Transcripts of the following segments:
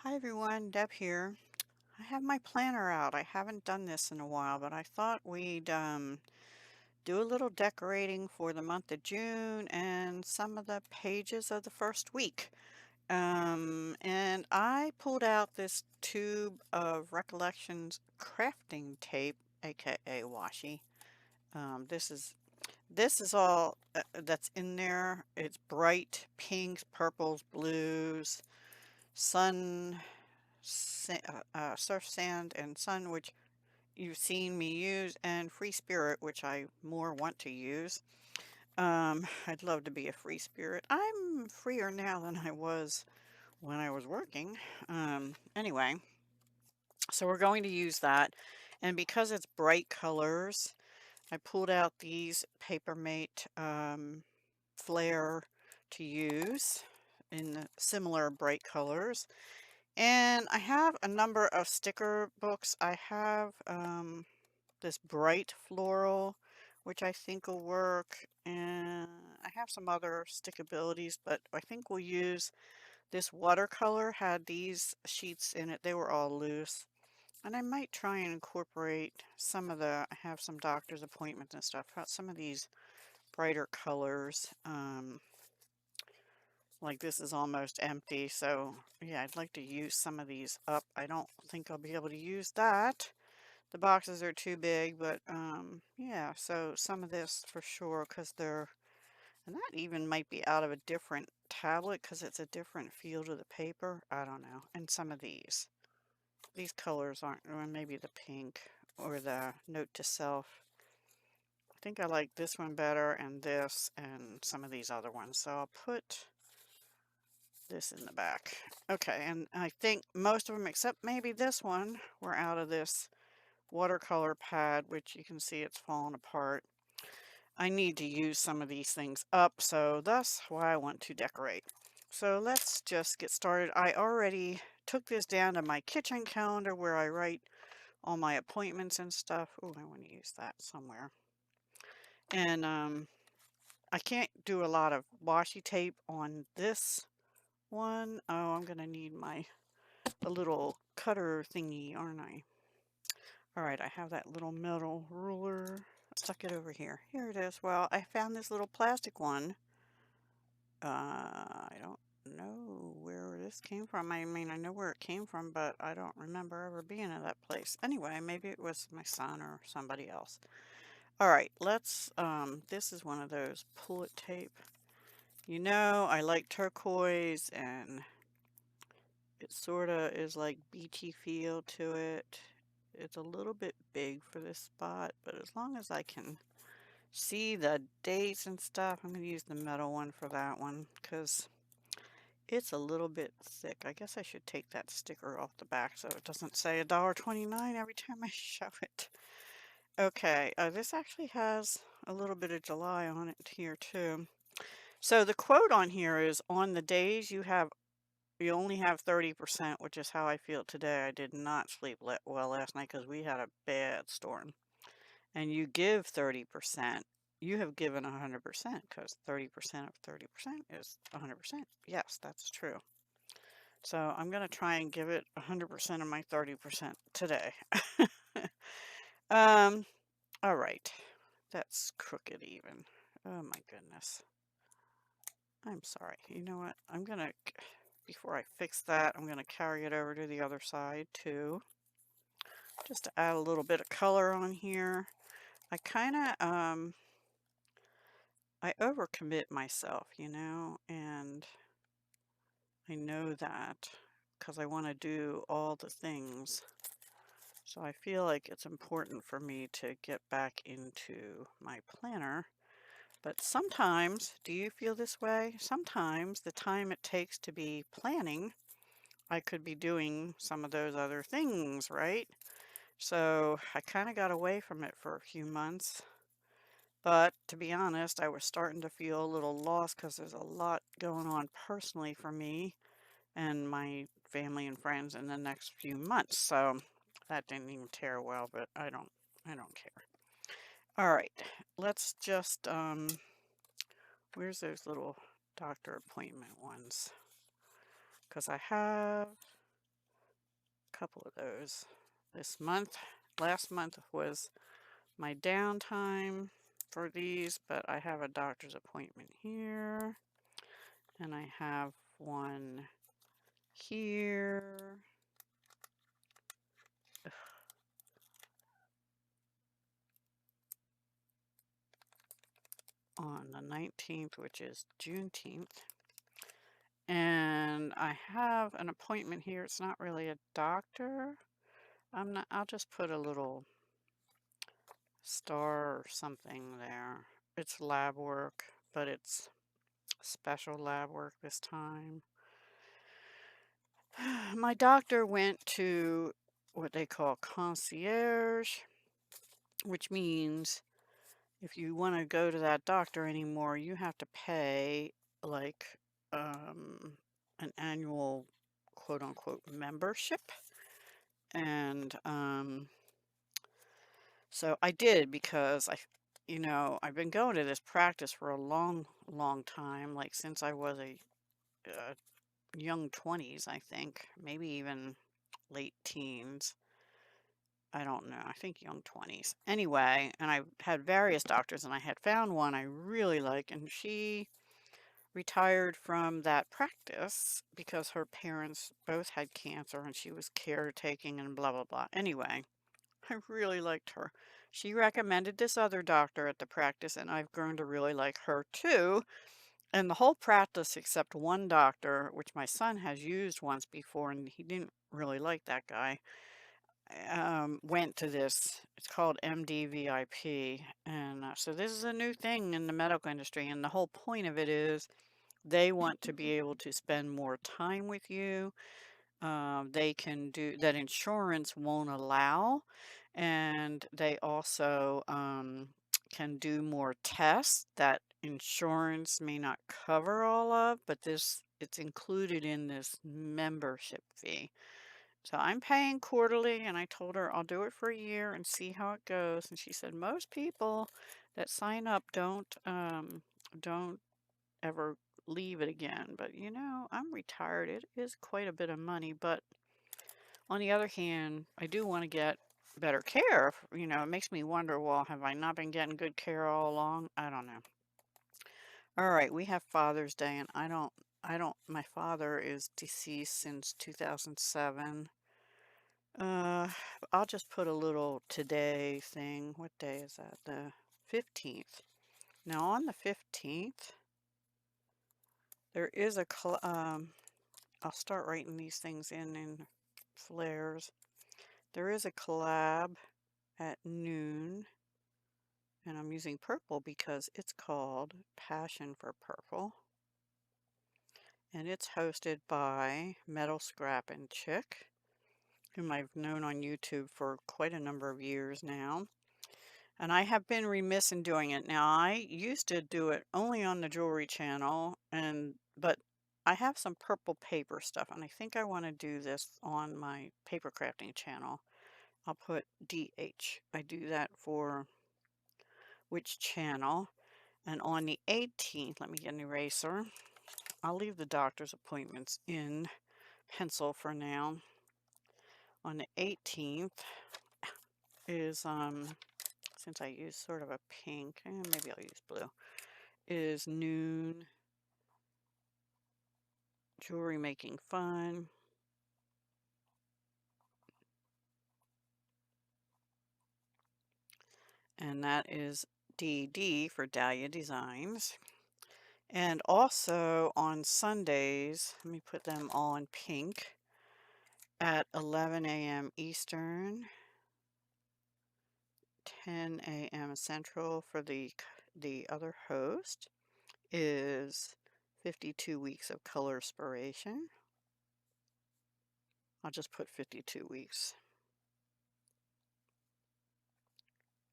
Hi everyone, Deb here. I have my planner out. I haven't done this in a while, but I thought we'd do a little decorating for the month of June and some of the pages of the first week. And I pulled out this tube of Recollections crafting tape, aka washi. This is all that's in there. It's bright pinks, purples, blues, sun surf sand and sun, which you've seen me use, and free spirit, which I more want to use. I'd love to be a free spirit. I'm freer now than I was when I was working. Anyway, so we're going to use that. And because it's bright colors, I pulled out these Papermate Flare to use in the similar bright colors. And I have a number of sticker books. I have this bright floral, which I think will work. And I have some other stickabilities, but I think we'll use this watercolor. Had these sheets in it. They were all loose. And I might try and incorporate some of I have some doctor's appointments and stuff. Some of these brighter colors. Like this is almost empty, so yeah, I'd like to use some of these up. I don't think I'll be able to use that. The boxes are too big, but yeah, so some of this for sure, because and that even might be out of a different tablet because it's a different feel to the paper. I don't know. And some of these colors aren't, or maybe the pink or the note to self. I think I like this one better and this and some of these other ones. So I'll put this in the back. Okay, and I think most of them, except maybe this one, were out of this watercolor pad, which you can see it's fallen apart. I need to use some of these things up, so that's why I want to decorate. So let's just get started. I already took this down to my kitchen calendar where I write all my appointments and stuff. Oh, I want to use that somewhere. And I can't do a lot of washi tape on this one. Oh, I'm gonna need a little cutter thingy, aren't I? All right, I have that little metal ruler. I stuck it over here. Here it is. Well, I found this little plastic one. I don't know where this came from. I mean, I know where it came from, but I don't remember ever being at that place. Anyway, maybe it was my son or somebody else. All right, this is one of those pull-it tape. You know, I like turquoise and it sort of is like beachy feel to it. It's a little bit big for this spot, but as long as I can see the dates and stuff, I'm going to use the metal one for that one because it's a little bit thick. I guess I should take that sticker off the back so it doesn't say $1.29 every time I show it. Okay, this actually has a little bit of July on it here too. So the quote on here is, on the days you only have 30%, which is how I feel today. I did not sleep well last night because we had a bad storm. And you give 30%, you have given 100% because 30% of 30% is 100%. Yes, that's true. So I'm going to try and give it 100% of my 30% today. um, all right. That's crooked even. Oh my goodness. I'm sorry. You know what? Before I fix that, I'm going to carry it over to the other side too. Just to add a little bit of color on here. I kind of, I overcommit myself, you know, and I know that because I want to do all the things. So I feel like it's important for me to get back into my planner. But sometimes, do you feel this way? Sometimes the time it takes to be planning, I could be doing some of those other things, right? So I kind of got away from it for a few months. But to be honest, I was starting to feel a little lost because there's a lot going on personally for me and my family and friends in the next few months. So that didn't even tear well, but I don't care. All right, let's just where's those little doctor appointment ones? Because I have couple of those this month. Last month was my downtime for these, but I have a doctor's appointment here, and I have one here. On the 19th, which is Juneteenth. And I have an appointment here. It's not really a doctor. I'll just put a little star or something there. It's lab work, but it's special lab work this time. My doctor went to what they call concierge, which means if you want to go to that doctor anymore, you have to pay like an annual quote unquote membership. And so I did because I've been going to this practice for a long, long time, like since I was a young 20s, I think, maybe even late teens. I don't know. I think young 20s. Anyway, and I had various doctors, and I had found one I really like, and she retired from that practice because her parents both had cancer and she was caretaking and blah, blah, blah. Anyway, I really liked her. She recommended this other doctor at the practice, and I've grown to really like her too. And the whole practice, except one doctor, which my son has used once before, and he didn't really like that guy, went to this. It's called MDVIP. And so this is a new thing in the medical industry. And the whole point of it is they want to be able to spend more time with you. They can do that insurance won't allow. And they also can do more tests that insurance may not cover all of, but it's included in this membership fee. So I'm paying quarterly, and I told her I'll do it for a year and see how it goes. And she said most people that sign up don't ever leave it again. But I'm retired. It is quite a bit of money, but on the other hand, I do want to get better care. It makes me wonder, well, have I not been getting good care all along? I don't know. All right, we have Father's Day, and my father is deceased since 2007. Uh, I'll just put a little today thing. What day is that? The 15th. Now on the 15th, there is I'll start writing these things in flares. There is a collab at noon, and I'm using purple because it's called Passion for Purple. And it's hosted by Metal Scrap and Chick, whom I've known on YouTube for quite a number of years now. And I have been remiss in doing it. Now, I used to do it only on the jewelry channel, but I have some purple paper stuff, and I think I want to do this on my papercrafting channel. I'll put DH. I do that for which channel. And on the 18th, let me get an eraser. I'll leave the doctor's appointments in pencil for now. On the 18th is, since I use sort of a pink, maybe I'll use blue, is noon jewelry making fun. And that is DD for Dahlia Designs. And also on Sundays, let me put them all in pink, at 11 a.m. Eastern, 10 a.m. Central for the other host, is 52 weeks of color inspiration. I'll just put 52 weeks.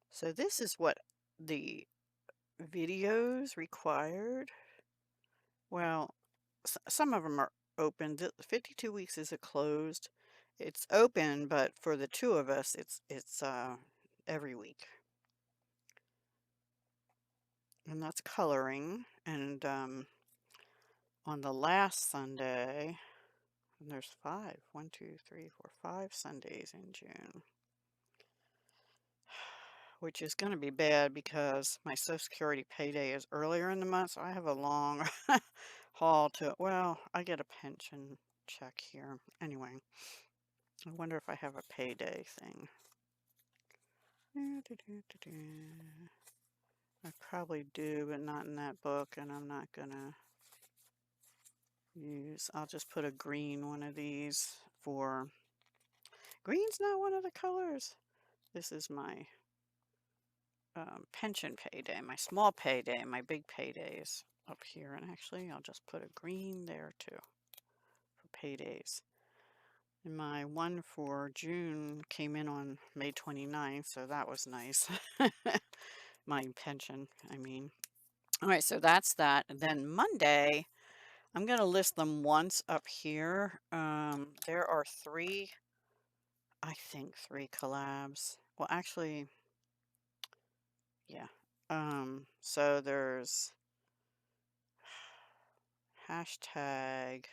So this is what the videos required. Well, some of them are open. The 52 weeks is a closed. It's open, but for the two of us, it's every week. And that's coloring. And on the last Sunday, And there's 5. 1, 2, 3, 4, 5 Sundays in June. Which is going to be bad because my Social Security payday is earlier in the month, so I have a long haul to, well, I get a pension check here. Anyway, I wonder if I have a payday thing. I probably do, but not in that book, and I'm not gonna use, I'll just put a green one of these for, green's not one of the colors. This is my pension payday, my small payday, my big paydays up here. And actually, I'll just put a green there too for paydays. And my one for June came in on May 29th, so that was nice. My pension, I mean. All right, so that's that. And then Monday, I'm going to list them once up here. There are 3, I think 3 collabs. Well, actually, yeah. So there's hashtag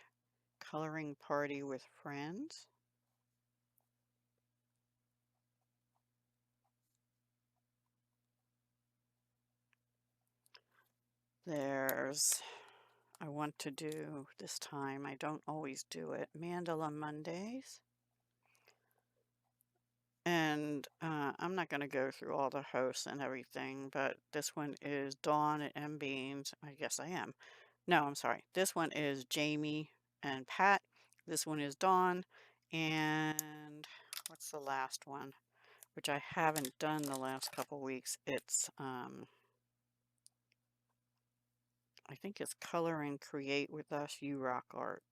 coloring party with friends. There's, I want to do this time, I don't always do it, Mandala Mondays. And I'm not going to go through all the hosts and everything, but this one is Dawn at M Beans. I guess I am. No, I'm sorry. This one is Jamie and Pat. This one is Dawn. And what's the last one? Which I haven't done the last couple weeks. It's, I think it's Color and Create with Us, You Rock Art.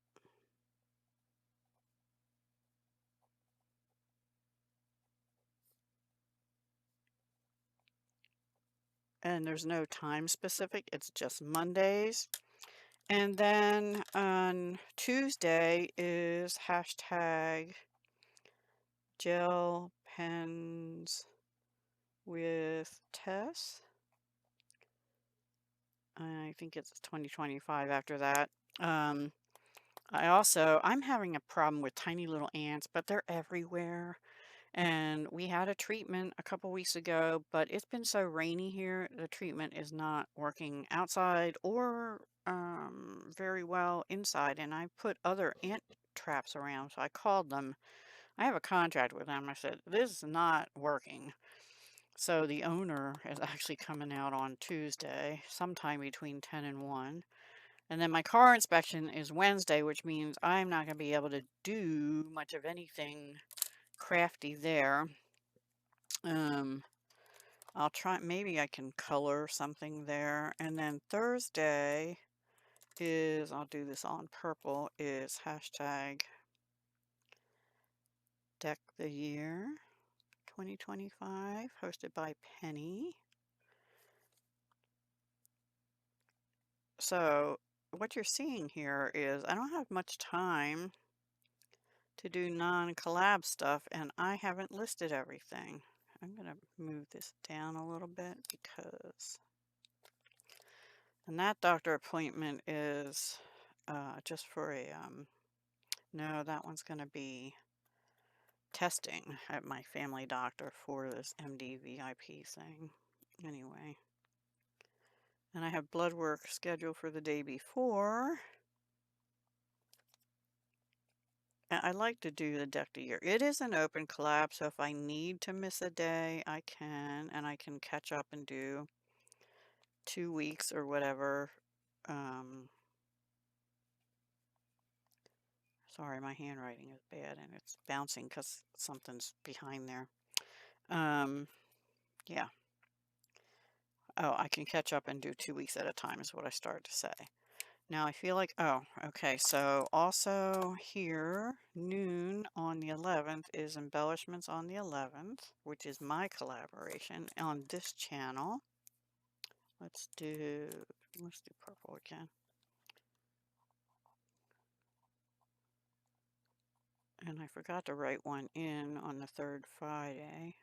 And there's no time specific, it's just Mondays. And then on Tuesday is hashtag gel pens with Tess. I think it's 2025 after that. I'm having a problem with tiny little ants, but they're everywhere. And we had a treatment a couple weeks ago, but it's been so rainy here, the treatment is not working outside or very well inside. And I put other ant traps around, so I called them. I have a contract with them. I said, this is not working. So the owner is actually coming out on Tuesday, sometime between 10 and 1. And then my car inspection is Wednesday, which means I'm not going to be able to do much of anything crafty there. I'll try, maybe I can color something there. And then Thursday is, I'll do this all in purple, is hashtag Deck the Year 2025, hosted by Penny. So what you're seeing here is I don't have much time to do non-collab stuff, and I haven't listed everything. I'm going to move this down a little bit because, and that doctor appointment is just for a, no, that one's going to be testing at my family doctor for this MD VIP thing. Anyway, and I have blood work scheduled for the day before. I like to do the deck a year. It is an open collab, so if I need to miss a day, I can, and I can catch up and do 2 weeks or whatever. Sorry, my handwriting is bad and it's bouncing because something's behind there. Yeah. Oh, I can catch up and do 2 weeks at a time is what I started to say. Now I feel like, oh, okay, so also here, noon on the 11th is Embellishments on the 11th, which is my collaboration on this channel. Let's do purple again. And I forgot to write one in on the 3rd Friday.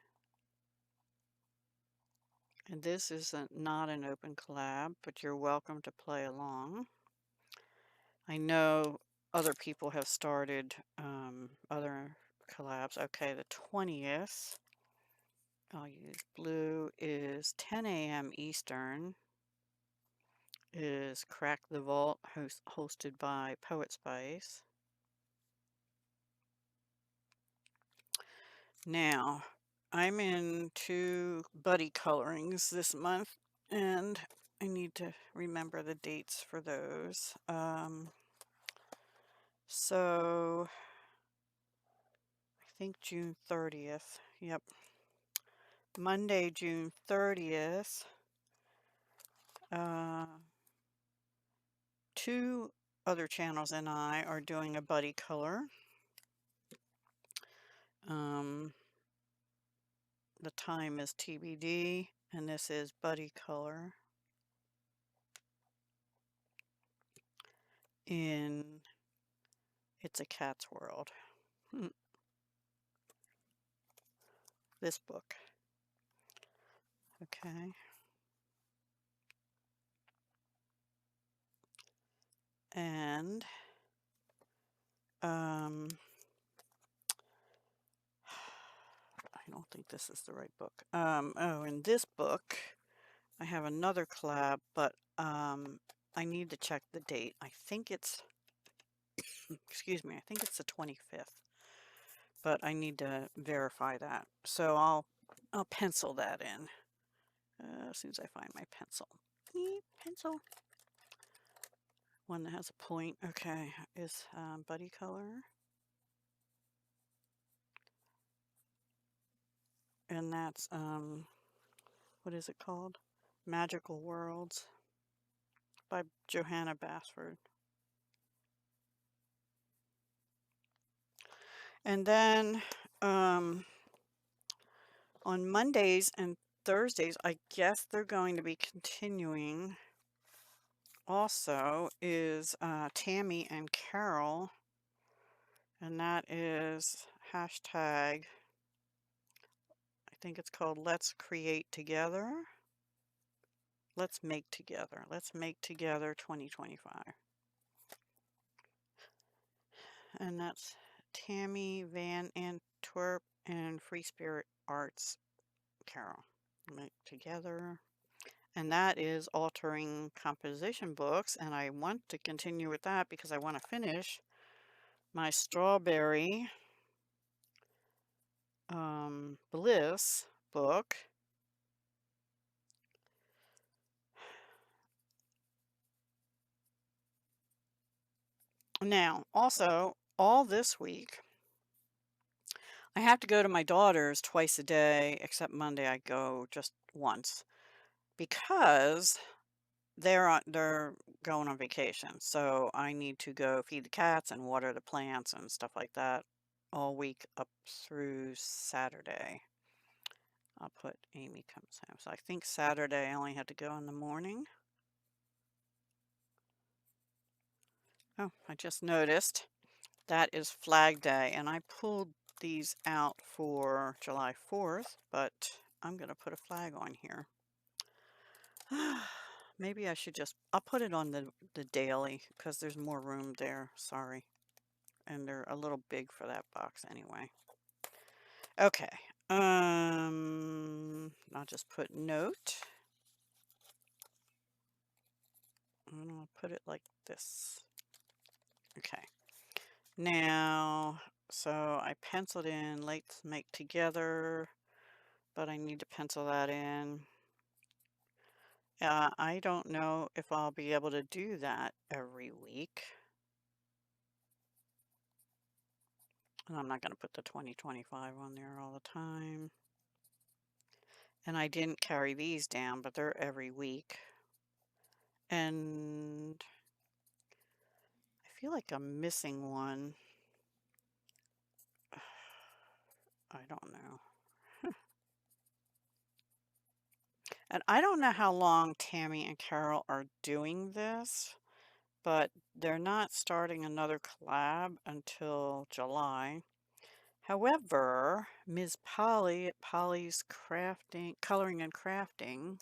And this is not an open collab, but you're welcome to play along. I know other people have started other collabs. Okay, the 20th, I'll use blue, is 10 a.m. Eastern, is Crack the Vault, hosted by Poet Spice. Now, I'm in 2 buddy colorings this month, and I need to remember the dates for those. So I think June 30th. Yep. Monday, June 30th. 2 other channels and I are doing a buddy color. The time is TBD, and this is buddy color in It's a Cat's World. This book. Okay. And I don't think this is the right book. Oh, in this book, I have another collab, but I need to check the date. I think it's, excuse me, I think it's the 25th, but I need to verify that. So I'll pencil that in as soon as I find my pencil. Pencil. One that has a point. Okay, is buddy color. And that's, what is it called? Magical Worlds by Johanna Basford. And then on Mondays and Thursdays, I guess they're going to be continuing. Also is Tammy and Carol, and that is hashtag, I think it's called Let's Create Together. Let's Make Together. Let's Make Together 2025. And that's Tammy Van Antwerp and Free Spirit Arts Carol. Make Together. And that is altering composition books, and I want to continue with that because I want to finish my Strawberry Bliss book. Now, also, all this week, I have to go to my daughter's twice a day, except Monday I go just once, because they're going on vacation. So I need to go feed the cats and water the plants and stuff like that all week up through Saturday. I'll put Amy comes home. So I think Saturday I only had to go in the morning. Oh, I just noticed that is Flag Day, and I pulled these out for July 4th, but I'm going to put a flag on here. Maybe I should I'll put it on the daily because there's more room there. Sorry. And they're a little big for that box anyway. Okay. I'll just put note. And I'll put it like this. Okay. Now, so I penciled in Let's Make Together, but I need to pencil that in. I don't know if I'll be able to do that every week. And I'm not going to put the 2025 on there all the time. And I didn't carry these down, but they're every week. And I feel like I'm missing one. I don't know. And I don't know how long Tammy and Carol are doing this, but they're not starting another collab until July. However, Ms. Polly at Polly's Coloring and Crafting,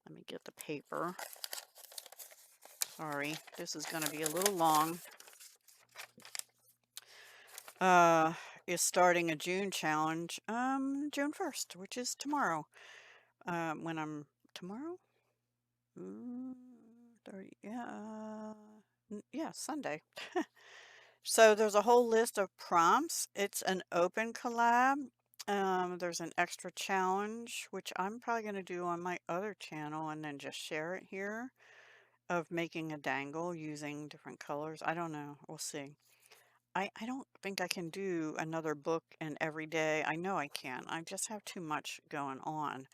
let me get the paper. Sorry, this is going to be a little long. uh, is starting a June challenge, June 1st, which is tomorrow. When I'm tomorrow? Mm, 30, yeah, yeah, Sunday. So there's a whole list of prompts. It's an open collab. There's an extra challenge, which I'm probably going to do on my other channel and then just share it here, of making a dangle using different colors. I don't know. We'll see. I don't think I can do another book in every day. I know I can. I just have too much going on.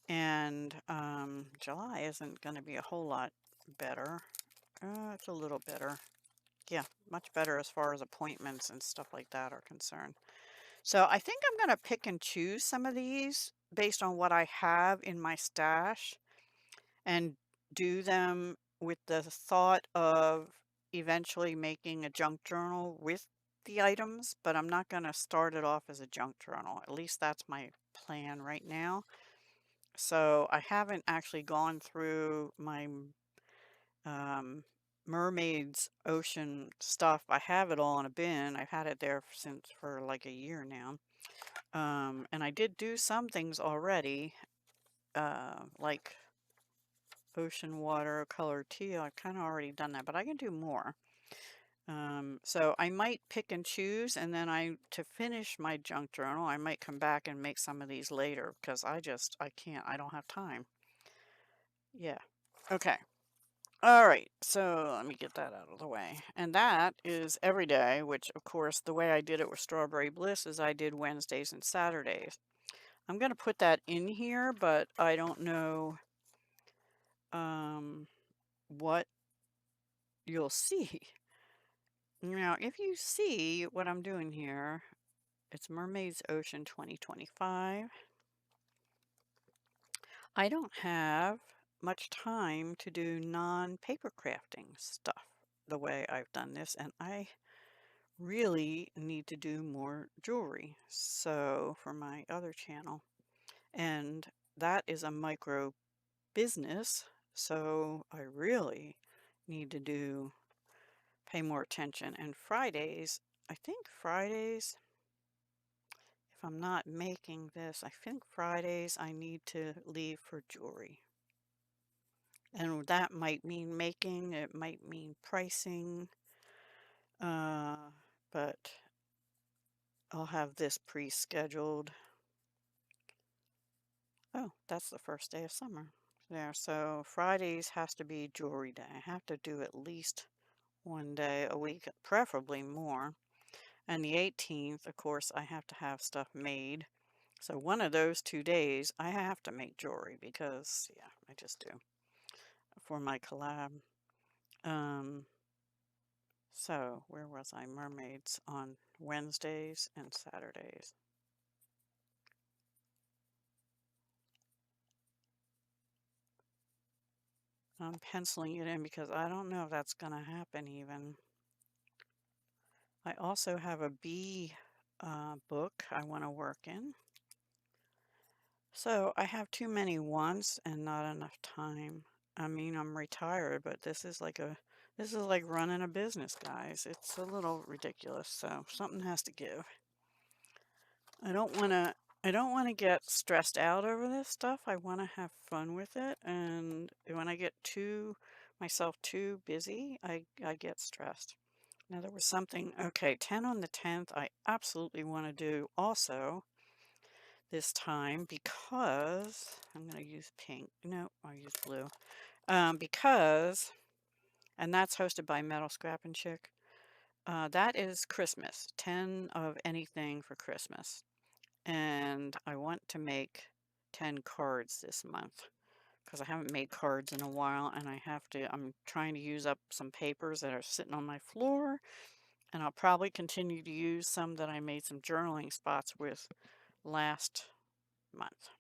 And July isn't going to be a whole lot better. It's a little better. Yeah, much better as far as appointments and stuff like that are concerned. So I think I'm going to pick and choose some of these based on what I have in my stash and do them with the thought of eventually making a junk journal with the items, but I'm not going to start it off as a junk journal. At least that's my plan right now. So I haven't actually gone through my um, mermaids ocean stuff. I have it all in a bin. I've had it there since for like a year now. And I did do some things already, like ocean water, color teal. I've kind of already done that, but I can do more. So I might pick and choose, and then to finish my junk journal, I might come back and make some of these later because I can't, I don't have time. Yeah. Okay. All right, so let me get that out of the way. And that is every day, which of course the way I did it with Strawberry Bliss is I did Wednesdays and Saturdays. I'm going to put that in here, but I don't know um, what you'll see. Now, if you see what I'm doing here, it's Mermaids Ocean 2025. I don't have much time to do non-paper crafting stuff the way I've done this, and I really need to do more jewelry. So for my other channel, and that is a micro business. So I really need to pay more attention. And Fridays, I think Fridays, if I'm not making this, I think Fridays I need to leave for jewelry. And that might mean making, it might mean pricing, but I'll have this pre-scheduled. Oh, that's the first day of summer. There, so Fridays has to be jewelry day. I have to do at least one day a week, preferably more. And the 18th, of course, I have to have stuff made. So one of those 2 days, I have to make jewelry because, yeah, I just do for my collab. So where was I? Mermaids on Wednesdays and Saturdays. I'm penciling it in because I don't know if that's going to happen even. I also have a bee book I want to work in. So I have too many wants and not enough time. I mean, I'm retired, but this is like running a business, guys. It's a little ridiculous, so something has to give. I don't want to get stressed out over this stuff. I want to have fun with it, and when I get myself too busy, I get stressed. Now there was something, okay, 10 on the 10th, I absolutely want to do also this time because I'm going to use pink. No, I'll use blue. Because, and that's hosted by Metal Scrap and Chick. That is Christmas, 10 of anything for Christmas. And I want to make 10 cards this month because I haven't made cards in a while and I'm trying to use up some papers that are sitting on my floor. And I'll probably continue to use some that I made some journaling spots with last month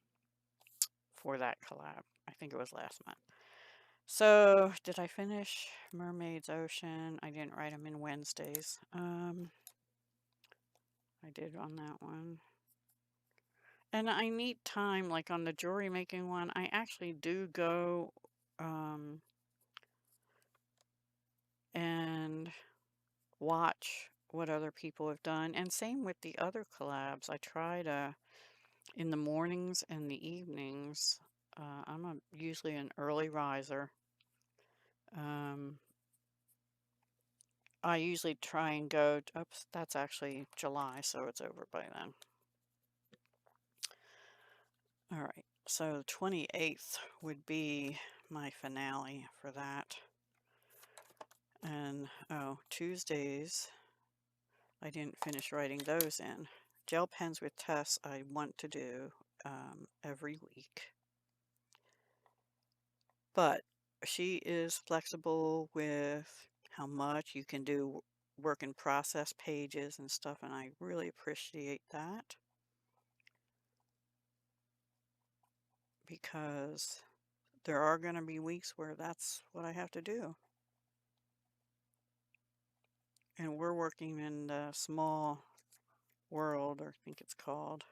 for that collab. I think it was last month. So, did I finish Mermaids Ocean? I didn't write them in Wednesdays. I did on that one. And I need time, like on the jewelry making one, I actually do go and watch what other people have done. And same with the other collabs. I try to, in the mornings and the evenings, usually an early riser. Um, I usually try and go, oops, that's actually July, so it's over by then. All right, so the 28th would be my finale for that. And, oh, Tuesdays, I didn't finish writing those in. Gel pens with Tess, I want to do every week. But she is flexible with how much you can do work in process pages and stuff, and I really appreciate that because there are going to be weeks where that's what I have to do. And we're working in the small world, or I think it's called.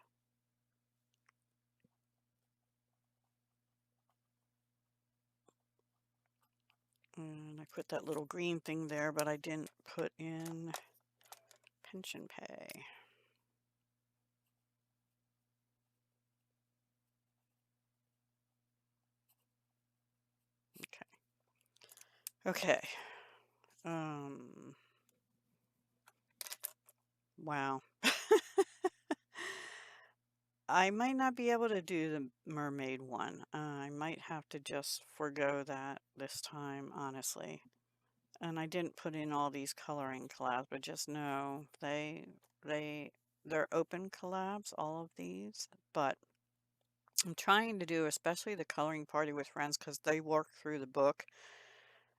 And I put that little green thing there, but I didn't put in pension pay. Okay. Wow. I might not be able to do the mermaid one. I might have to just forego that this time, honestly. And I didn't put in all these coloring collabs, but just know they're open collabs, all of these. But I'm trying to do especially the coloring party with friends because they work through the book.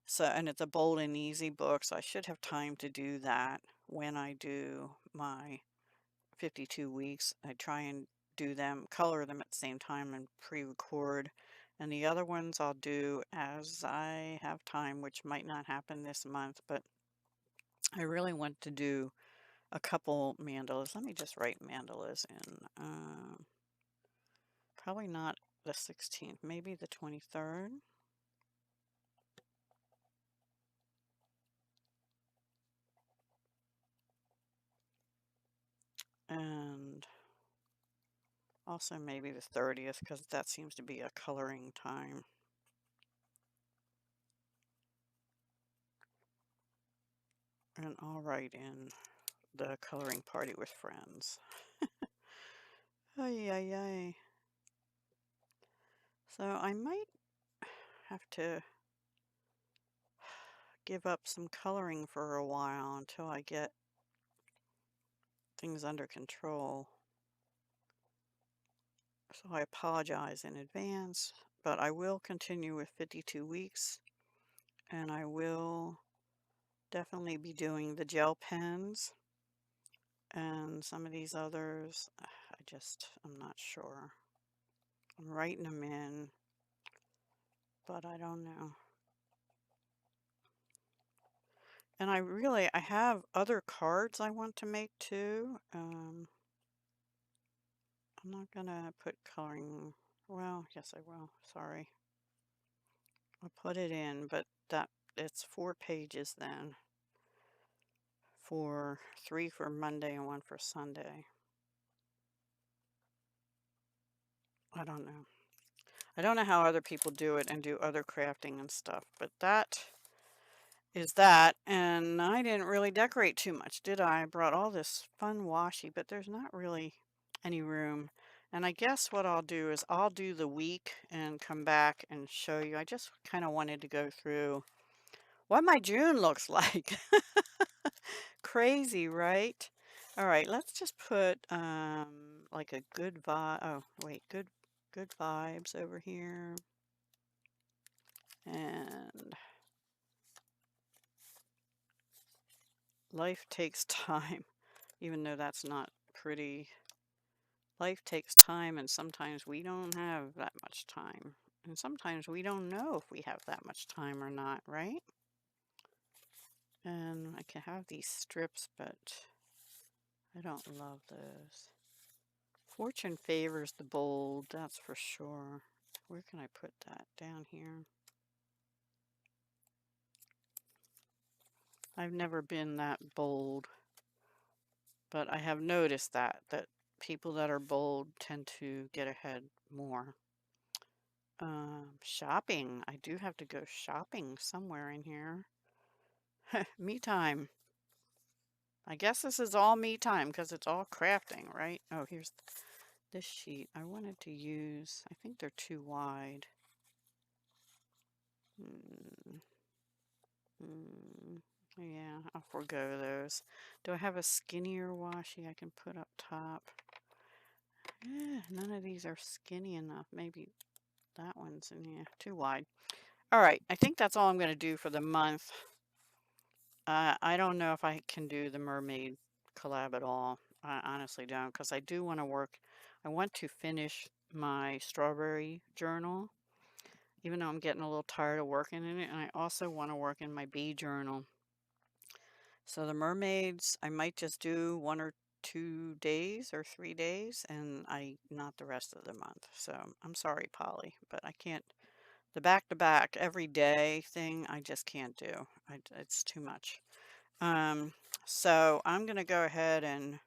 So, and it's a bold and easy book, so I should have time to do that when I do my 52 weeks. I try and do them, color them at the same time and pre-record. And the other ones I'll do as I have time, which might not happen this month, but I really want to do a couple mandalas. Let me just write mandalas in. Probably not the 16th, maybe the 23rd. And also maybe the 30th, because that seems to be a coloring time. And I'll write in the coloring party with friends. Ay, ay, ay. So I might have to give up some coloring for a while until I get things under control. So I apologize in advance, but I will continue with 52 weeks, and I will definitely be doing the gel pens and some of these others. I'm not sure. I'm writing them in, but I don't know. And I have other cards I want to make too. I'm not gonna put coloring, well, yes I will, sorry. I'll put it in, but it's 4 pages then. 3 for Monday and 1 for Sunday. I don't know. I don't know how other people do it and do other crafting and stuff, but that is that. And I didn't really decorate too much, did I? I brought all this fun washi, but there's not really any room. And I guess what I'll do is I'll do the week and come back and show you. I just kind of wanted to go through what my June looks like. Crazy, right? All right, let's just put like a good vibe. Oh, wait, good vibes over here. And life takes time, even though that's not pretty. Life takes time, and sometimes we don't have that much time. And sometimes we don't know if we have that much time or not, right? And I can have these strips, but I don't love those. Fortune favors the bold, that's for sure. Where can I put that? Down here. I've never been that bold. But I have noticed that people that are bold tend to get ahead more. Shopping. I do have to go shopping somewhere in here. Me time. I guess this is all me time because it's all crafting, right? Oh, here's this sheet. I wanted to use, I think they're too wide. Hmm. Yeah, I'll forego those. Do I have a skinnier washi I can put up top? None of these are skinny enough. Maybe that one's in here. Too wide. All right, I think that's all I'm going to do for the month. I don't know if I can do the mermaid collab at all. I honestly don't, because I do want to work. I want to finish my strawberry journal, even though I'm getting a little tired of working in it. And I also want to work in my bee journal. So the mermaids, I might just do 1 or 2 days or 3 days, and not the rest of the month. So I'm sorry, Polly, but I can't. The back-to-back every day thing, I just can't do. It's too much. Um, so I'm going to go ahead and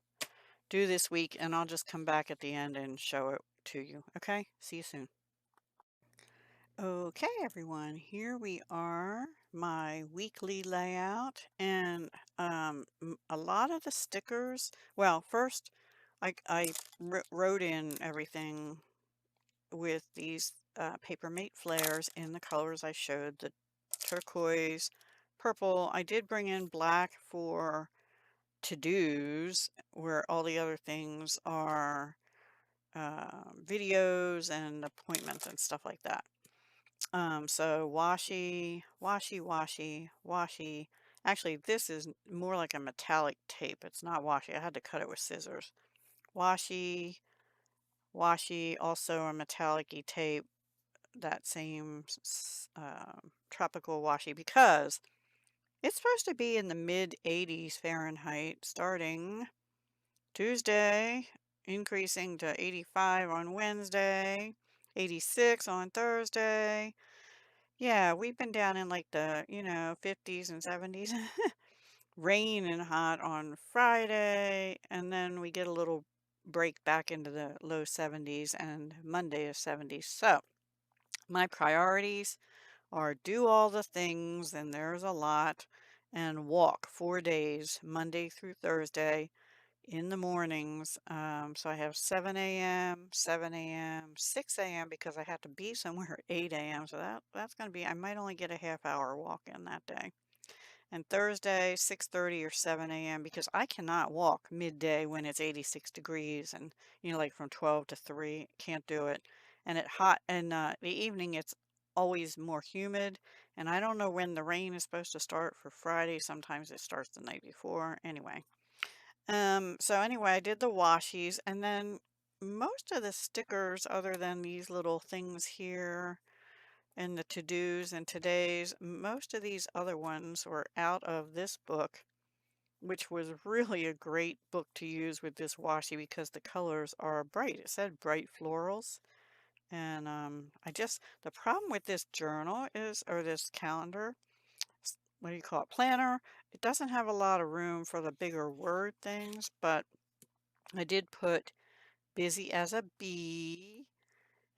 do this week, and I'll just come back at the end and show it to you. Okay? See you soon. Okay, everyone, here we are, my weekly layout, and a lot of the stickers. Well, first, I wrote in everything with these Papermate flares in the colors I showed, the turquoise, purple. I did bring in black for to-dos, where all the other things are videos and appointments and stuff like that. So washi, washi, washi, washi. Actually, this is more like a metallic tape. It's not washi. I had to cut it with scissors. Washi, washi, also a metallic-y tape, that same tropical washi, because it's supposed to be in the mid 80s Fahrenheit starting Tuesday, increasing to 85 on Wednesday, 86 on Thursday. Yeah, we've been down in like the, 50s and 70s. Rain and hot on Friday, and then we get a little break back into the low 70s, and Monday is 70s. So, my priorities are do all the things, and there's a lot, and walk 4 days, Monday through Thursday, in the mornings. So I have 7 a.m., 7 a.m., 6 a.m. because I have to be somewhere at 8 a.m. So that's going to be, I might only get a half hour walk in that day. And Thursday, 6:30 or 7 a.m. because I cannot walk midday when it's 86 degrees and, like from 12 to 3. Can't do it. And it hot, and the evening it's always more humid. And I don't know when the rain is supposed to start for Friday. Sometimes it starts the night before. Anyway. So anyway, I did the washies, and then most of the stickers, other than these little things here and the to-dos and todays, most of these other ones were out of this book, which was really a great book to use with this washi because the colors are bright. It said bright florals. And the problem with this journal is, or this calendar, what do you call it, planner, it doesn't have a lot of room for the bigger word things, but I did put busy as a bee,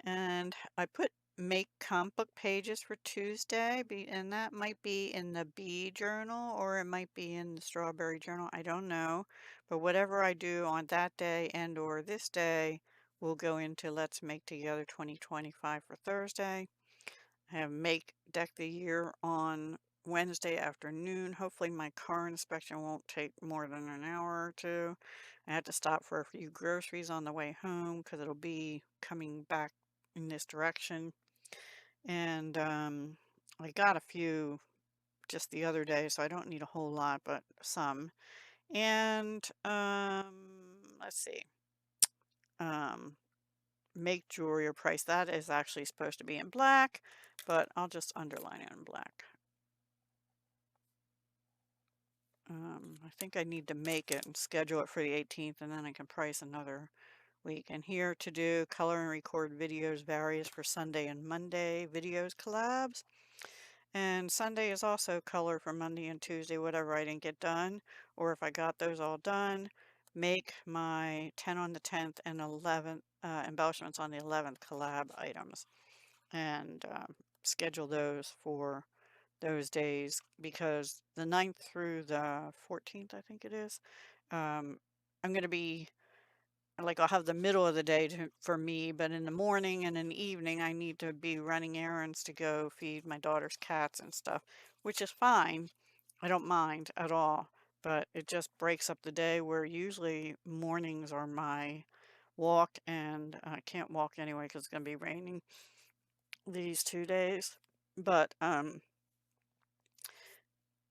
and I put make comic book pages for Tuesday, and that might be in the bee journal or it might be in the strawberry journal. I don't know, but whatever I do on that day and or this day will go into Let's Make Together 2025 for Thursday. I have Make Deck the Year on Wednesday afternoon. Hopefully my car inspection won't take more than an hour or two. I had to stop for a few groceries on the way home because it'll be coming back in this direction. And I got a few just the other day, so I don't need a whole lot, but some. And let's see. Um, Make jewelry or price. That is actually supposed to be in black, but I'll just underline it in black. I think I need to make it and schedule it for the 18th, and then I can price another week. And here to do color and record videos various for Sunday and Monday videos collabs. And Sunday is also color for Monday and Tuesday, whatever I didn't get done, or if I got those all done. make my 10 on the 10th and 11th embellishments on the 11th collab items, and schedule those for those days, because the 9th through the 14th, I think it is, I'm going to be like, I'll have the middle of the day for me, but in the morning and in the evening, I need to be running errands to go feed my daughter's cats and stuff, which is fine. I don't mind at all, but it just breaks up the day where usually mornings are my walk, and I can't walk anyway because it's going to be raining these 2 days. But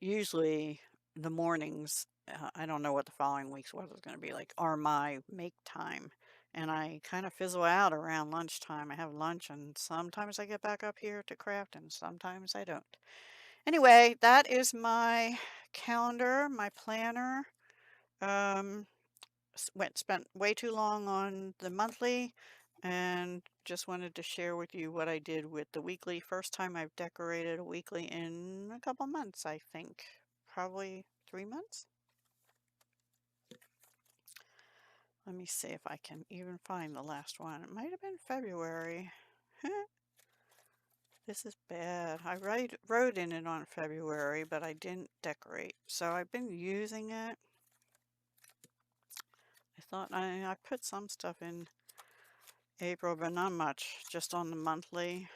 usually the mornings, I don't know what the following week's weather is going to be like, are my make time. And I kind of fizzle out around lunchtime. I have lunch, and sometimes I get back up here to craft, and sometimes I don't. Anyway, that is my calendar, my planner. Um, spent way too long on the monthly, and just wanted to share with you what I did with the weekly. First time I've decorated a weekly in a couple months, I think. Probably 3 months. Let me see if I can even find the last one. It might have been February. This is bad. I wrote in it on February, but I didn't decorate. So I've been using it. I thought I put some stuff in April, but not much, just on the monthly.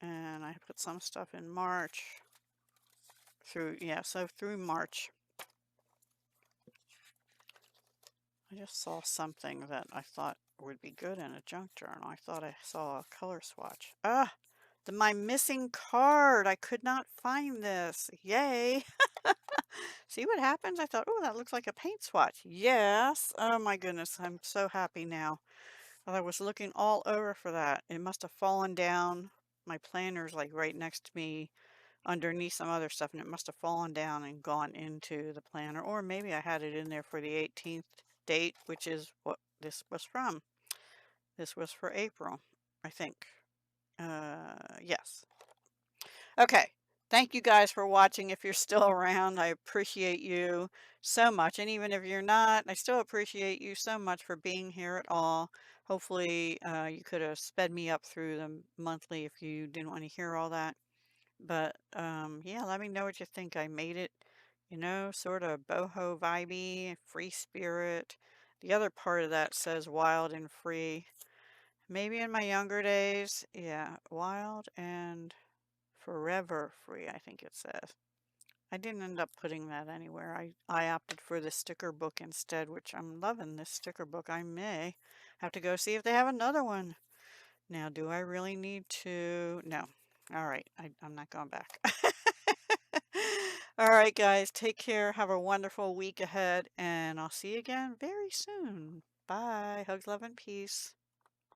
And I put some stuff in March through, yeah, so through March. I just saw something that I thought would be good in a junk journal. I thought I saw a color swatch. Ah, my missing card. I could not find this. Yay. See what happens? I thought, oh, that looks like a paint swatch. Yes. Oh my goodness. I'm so happy now. I was looking all over for that. It must have fallen down. My planner's like right next to me underneath some other stuff, and it must have fallen down and gone into the planner. Or maybe I had it in there for the 18th date, which is what this was from. This was for April, I think. Yes. Okay. Thank you guys for watching. If you're still around, I appreciate you so much. And even if you're not, I still appreciate you so much for being here at all. Hopefully, you could have sped me up through the monthly if you didn't want to hear all that. But yeah, let me know what you think. I made it, sort of boho vibey, free spirit. The other part of that says wild and free. Maybe in my younger days, yeah, wild and forever free, I think it says. I didn't end up putting that anywhere. I opted for the sticker book instead, which I'm loving this sticker book. I may have to go see if they have another one. Now, do I really need to? No. All right. I'm not going back. All right, guys. Take care. Have a wonderful week ahead, and I'll see you again very soon. Bye. Hugs, love, and peace.